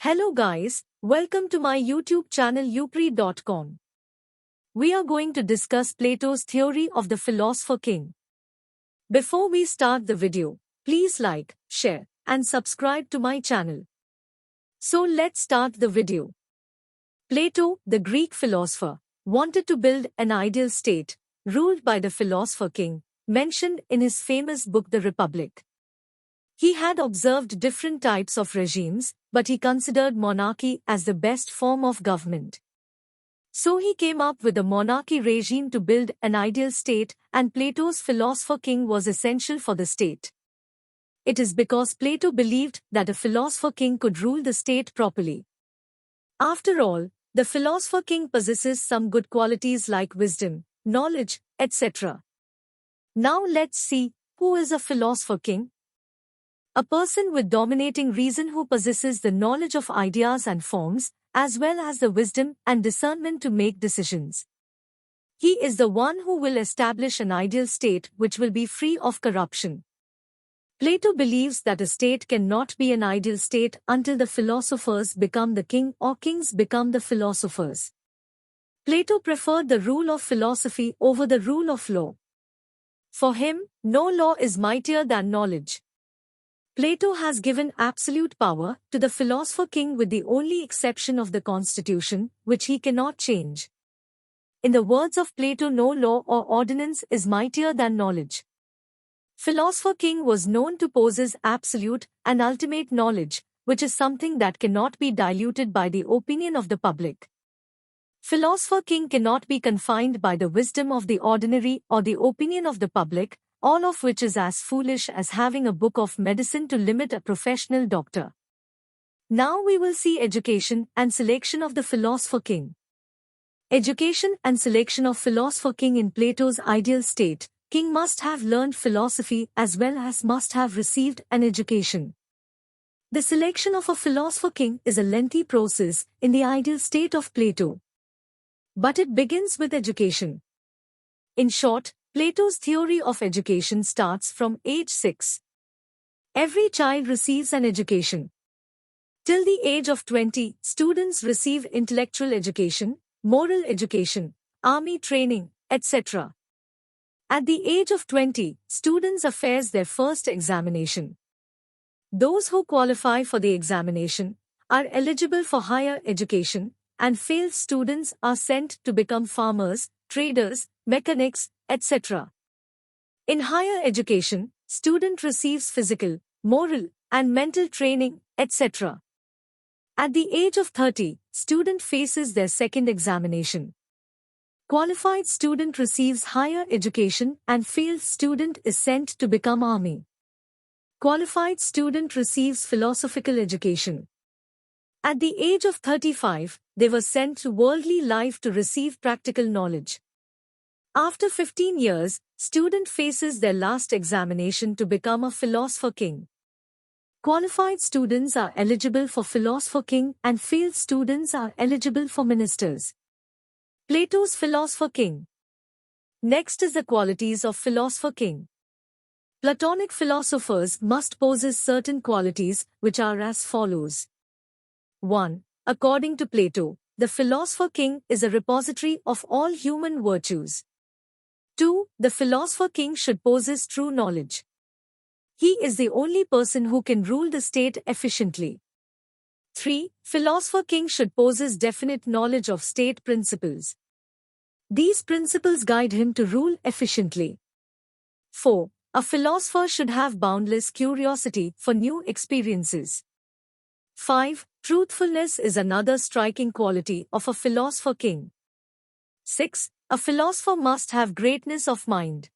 Hello guys, welcome to my YouTube channel upri.com. We are going to discuss Plato's theory of the philosopher king. Before we start the video, please like, share, and subscribe to my channel. So let's start the video. Plato, the Greek philosopher, wanted to build an ideal state, ruled by the philosopher king, mentioned in his famous book The Republic. He had observed different types of regimes, but he considered monarchy as the best form of government. So he came up with a monarchy regime to build an ideal state, and Plato's philosopher king was essential for the state. It is because Plato believed that a philosopher king could rule the state properly. After all, the philosopher king possesses some good qualities like wisdom, knowledge, etc. Now let's see, who is a philosopher king? A person with dominating reason who possesses the knowledge of ideas and forms, as well as the wisdom and discernment to make decisions. He is the one who will establish an ideal state which will be free of corruption. Plato believes that a state cannot be an ideal state until the philosophers become the king or kings become the philosophers. Plato preferred the rule of philosophy over the rule of law. For him, no law is mightier than knowledge. Plato has given absolute power to the philosopher king with the only exception of the constitution, which he cannot change. In the words of Plato, no law or ordinance is mightier than knowledge. Philosopher king was known to possess absolute and ultimate knowledge, which is something that cannot be diluted by the opinion of the public. Philosopher king cannot be confined by the wisdom of the ordinary or the opinion of the public, all of which is as foolish as having a book of medicine to limit a professional doctor. Now we will see education and selection of the philosopher king. Education and selection of philosopher king in Plato's ideal state. King must have learned philosophy as well as must have received an education. The selection of a philosopher king is a lengthy process in the ideal state of Plato. But it begins with education. In short, Plato's theory of education starts from age 6. Every child receives an education. Till the age of 20, students receive intellectual education, moral education, army training, etc. At the age of 20, students face their first examination. Those who qualify for the examination are eligible for higher education, and failed students are sent to become farmers, traders, mechanics, etc. In higher education, student receives physical, moral, and mental training, etc. At the age of 30, student faces their second examination. Qualified student receives higher education and failed student is sent to become army. Qualified student receives philosophical education. At the age of 35, they were sent to worldly life to receive practical knowledge. After 15 years, student faces their last examination to become a philosopher king. Qualified students are eligible for philosopher king and failed students are eligible for ministers. Plato's philosopher king. Next is the qualities of philosopher king. Platonic philosophers must possess certain qualities which are as follows. 1. According to Plato, the philosopher king is a repository of all human virtues. 2. The philosopher king should possess true knowledge. He is the only person who can rule the state efficiently. 3. Philosopher king should possess definite knowledge of state principles. These principles guide him to rule efficiently. 4. A philosopher should have boundless curiosity for new experiences. 5. Truthfulness is another striking quality of a philosopher king. 6. A philosopher must have greatness of mind.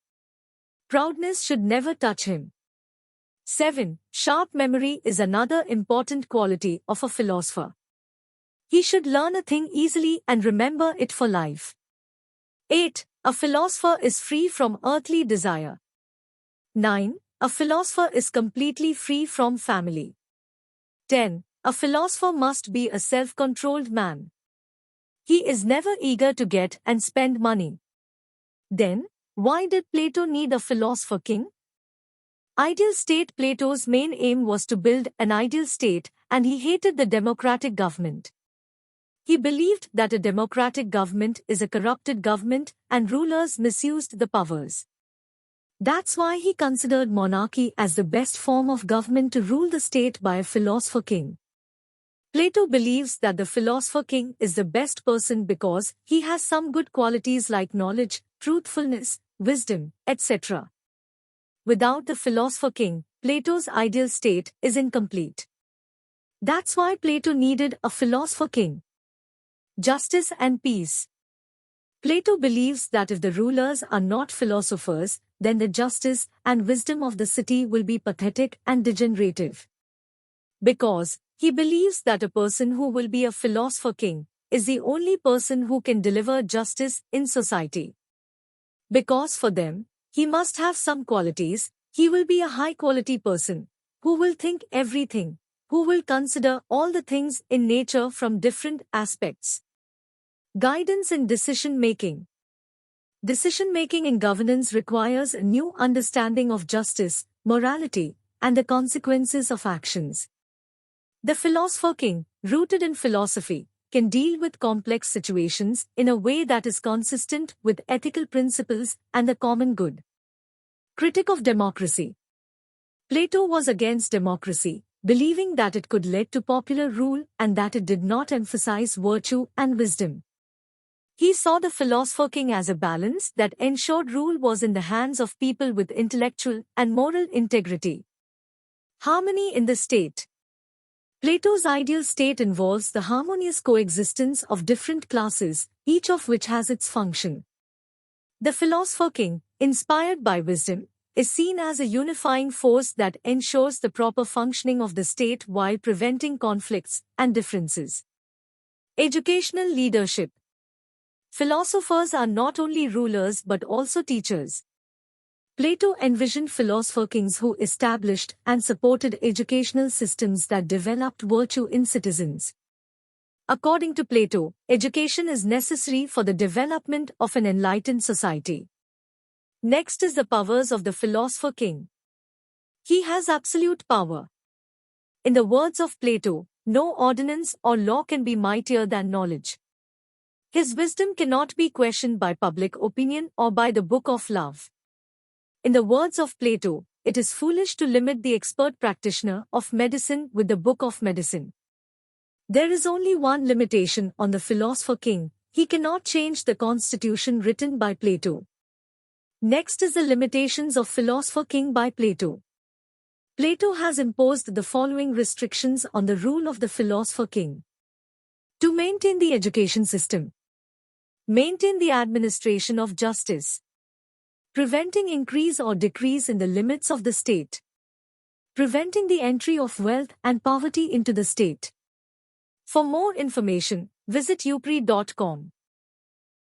Proudness should never touch him. 7. Sharp memory is another important quality of a philosopher. He should learn a thing easily and remember it for life. 8. A philosopher is free from earthly desire. 9. A philosopher is completely free from family. 10. A philosopher must be a self-controlled man. He is never eager to get and spend money. Then, why did Plato need a philosopher king? Ideal state. Plato's main aim was to build an ideal state, and he hated the democratic government. He believed that a democratic government is a corrupted government and rulers misused the powers. That's why he considered monarchy as the best form of government to rule the state by a philosopher king. Plato believes that the philosopher king is the best person because he has some good qualities like knowledge, truthfulness, wisdom, etc. Without the philosopher king, Plato's ideal state is incomplete. That's why Plato needed a philosopher king. Justice and peace. Plato believes that if the rulers are not philosophers, then the justice and wisdom of the city will be pathetic and degenerative. Because he believes that a person who will be a philosopher king is the only person who can deliver justice in society. Because for them, he must have some qualities. He will be a high-quality person who will think everything, who will consider all the things in nature from different aspects. Guidance in decision-making. Decision-making in governance requires a new understanding of justice, morality, and the consequences of actions. The philosopher king, rooted in philosophy, can deal with complex situations in a way that is consistent with ethical principles and the common good. Critic of democracy. Plato was against democracy, believing that it could lead to popular rule and that it did not emphasize virtue and wisdom. He saw the philosopher king as a balance that ensured rule was in the hands of people with intellectual and moral integrity. Harmony in the state. Plato's ideal state involves the harmonious coexistence of different classes, each of which has its function. The philosopher king, inspired by wisdom, is seen as a unifying force that ensures the proper functioning of the state while preventing conflicts and differences. Educational leadership. Philosophers are not only rulers but also teachers. Plato envisioned philosopher kings who established and supported educational systems that developed virtue in citizens. According to Plato, education is necessary for the development of an enlightened society. Next is the powers of the philosopher king. He has absolute power. In the words of Plato, no ordinance or law can be mightier than knowledge. His wisdom cannot be questioned by public opinion or by the book of love. In the words of Plato, it is foolish to limit the expert practitioner of medicine with the book of medicine. There is only one limitation on the philosopher king: he cannot change the constitution written by Plato. Next is the limitations of philosopher king by Plato. Plato has imposed the following restrictions on the rule of the philosopher king. To maintain the education system. Maintain the administration of justice. Preventing increase or decrease in the limits of the state. Preventing the entry of wealth and poverty into the state. For more information, visit upre.com.